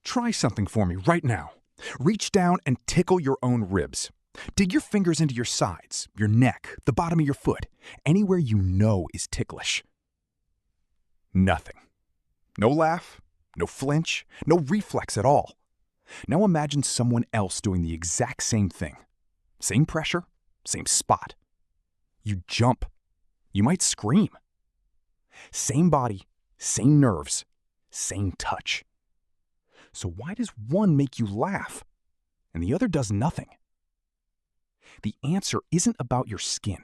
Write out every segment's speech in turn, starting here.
Try something for me right now. Reach down and tickle your own ribs. Dig your fingers into your sides, your neck, the bottom of your foot, anywhere you know is ticklish. Nothing. No laugh, no flinch, no reflex at all. Now imagine someone else doing the exact same thing. Same pressure, same spot. You jump. You might scream. Same body, same nerves, same touch. So why does one make you laugh and the other does nothing? The answer isn't about your skin.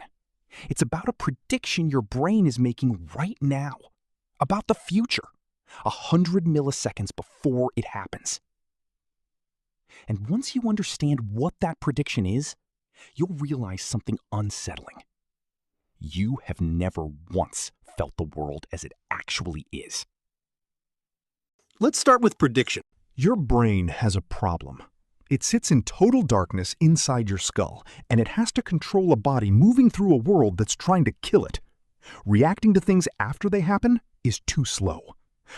It's about a prediction your brain is making right now, about the future, 100 milliseconds before it happens. And once you understand what that prediction is, you'll realize something unsettling. You have never once felt the world as it actually is. Let's start with prediction. Your brain has a problem. It sits in total darkness inside your skull, and it has to control a body moving through a world that's trying to kill it. Reacting to things after they happen is too slow.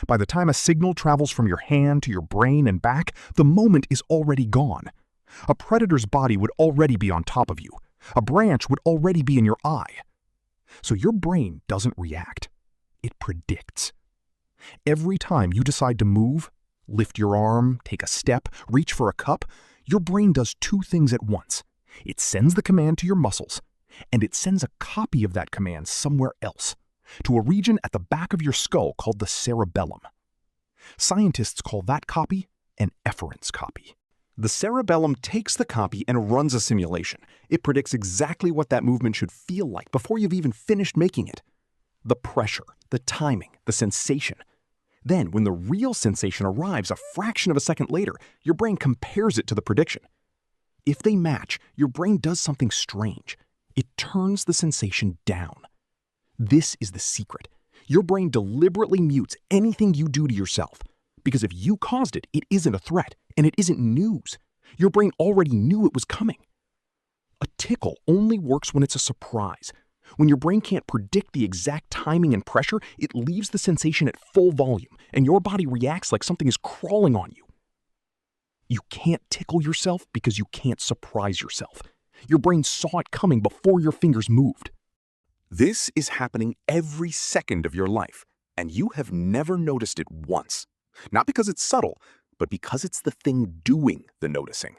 By the time a signal travels from your hand to your brain and back, the moment is already gone. A predator's body would already be on top of you. A branch would already be in your eye. So your brain doesn't react. It predicts. Every time you decide to move, lift your arm, take a step, reach for a cup, your brain does two things at once. It sends the command to your muscles, and it sends a copy of that command somewhere else, to a region at the back of your skull called the cerebellum. Scientists call that copy an efference copy. The cerebellum takes the copy and runs a simulation. It predicts exactly what that movement should feel like before you've even finished making it. The pressure, the timing, the sensation. Then, when the real sensation arrives a fraction of a second later, your brain compares it to the prediction. If they match, your brain does something strange. It turns the sensation down. This is the secret. Your brain deliberately mutes anything you do to yourself. Because if you caused it, it isn't a threat, and it isn't news. Your brain already knew it was coming. A tickle only works when it's a surprise. When your brain can't predict the exact timing and pressure, it leaves the sensation at full volume, and your body reacts like something is crawling on you. You can't tickle yourself because you can't surprise yourself. Your brain saw it coming before your fingers moved. This is happening every second of your life, and you have never noticed it once. Not because it's subtle, but because it's the thing doing the noticing.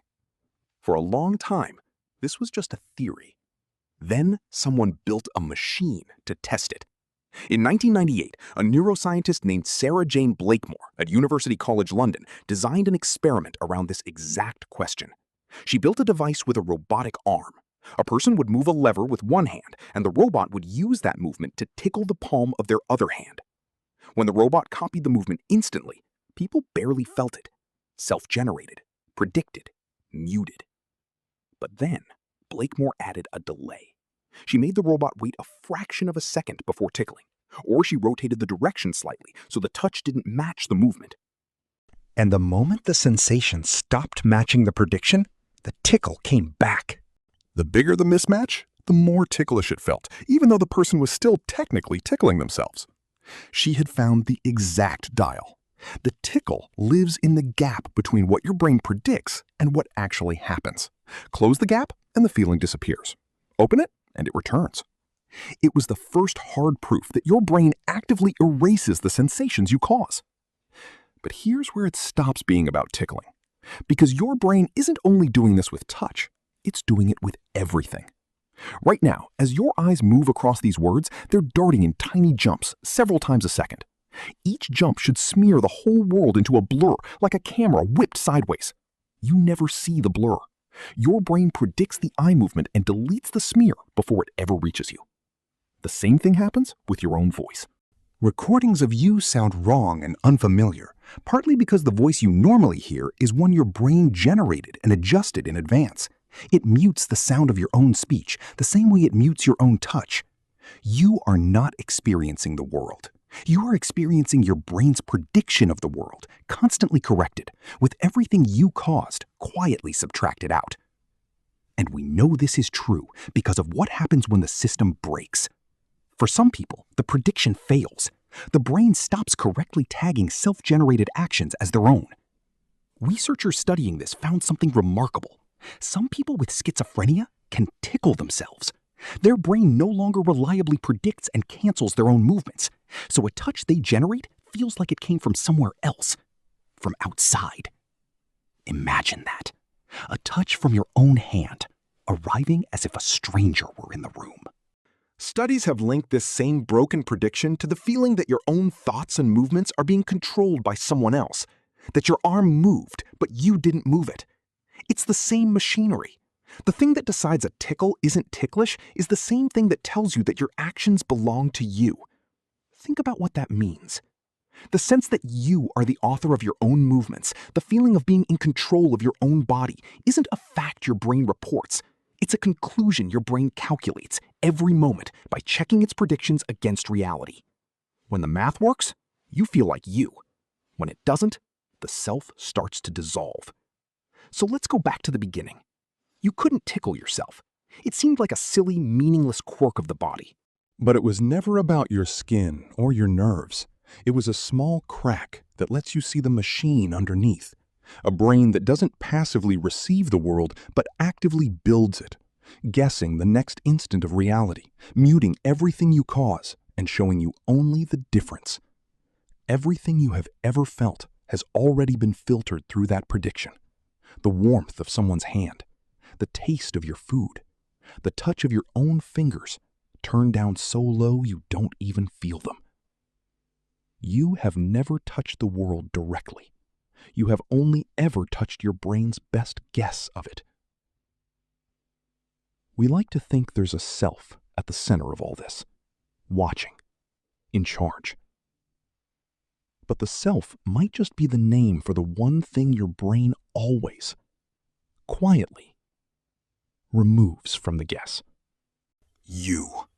For a long time, this was just a theory. Then someone built a machine to test it. In 1998, a neuroscientist named Sarah-Jayne Blakemore at University College London designed an experiment around this exact question. She built a device with a robotic arm. A person would move a lever with one hand, and the robot would use that movement to tickle the palm of their other hand. When the robot copied the movement instantly, people barely felt it. Self-generated, predicted, muted. But then, Blakemore added a delay. She made the robot wait a fraction of a second before tickling, or she rotated the direction slightly so the touch didn't match the movement. And the moment the sensation stopped matching the prediction, the tickle came back. The bigger the mismatch, the more ticklish it felt, even though the person was still technically tickling themselves. She had found the exact dial. The tickle lives in the gap between what your brain predicts and what actually happens. Close the gap, and the feeling disappears. Open it, and it returns. It was the first hard proof that your brain actively erases the sensations you cause. But here's where it stops being about tickling. Because your brain isn't only doing this with touch, it's doing it with everything. Right now, as your eyes move across these words, they're darting in tiny jumps several times a second. Each jump should smear the whole world into a blur, like a camera whipped sideways. You never see the blur. Your brain predicts the eye movement and deletes the smear before it ever reaches you. The same thing happens with your own voice. Recordings of you sound wrong and unfamiliar, partly because the voice you normally hear is one your brain generated and adjusted in advance. It mutes the sound of your own speech, the same way it mutes your own touch. You are not experiencing the world. You are experiencing your brain's prediction of the world, constantly corrected, with everything you caused quietly subtracted out. And we know this is true because of what happens when the system breaks. For some people, the prediction fails. The brain stops correctly tagging self-generated actions as their own. Researchers studying this found something remarkable. Some people with schizophrenia can tickle themselves. Their brain no longer reliably predicts and cancels their own movements, so a touch they generate feels like it came from somewhere else, from outside. Imagine that. A touch from your own hand, arriving as if a stranger were in the room. Studies have linked this same broken prediction to the feeling that your own thoughts and movements are being controlled by someone else, that your arm moved, but you didn't move it. It's the same machinery. The thing that decides a tickle isn't ticklish is the same thing that tells you that your actions belong to you. Think about what that means. The sense that you are the author of your own movements, the feeling of being in control of your own body, isn't a fact your brain reports. It's a conclusion your brain calculates every moment by checking its predictions against reality. When the math works, you feel like you. When it doesn't, the self starts to dissolve. So let's go back to the beginning. You couldn't tickle yourself. It seemed like a silly, meaningless quirk of the body. But it was never about your skin or your nerves. It was a small crack that lets you see the machine underneath. A brain that doesn't passively receive the world, but actively builds it, guessing the next instant of reality, muting everything you cause and showing you only the difference. Everything you have ever felt has already been filtered through that prediction. The warmth of someone's hand, the taste of your food, the touch of your own fingers, turned down so low you don't even feel them. You have never touched the world directly. You have only ever touched your brain's best guess of it. We like to think there's a self at the center of all this, watching, in charge. But the self might just be the name for the one thing your brain always, quietly, removes from the guess. You.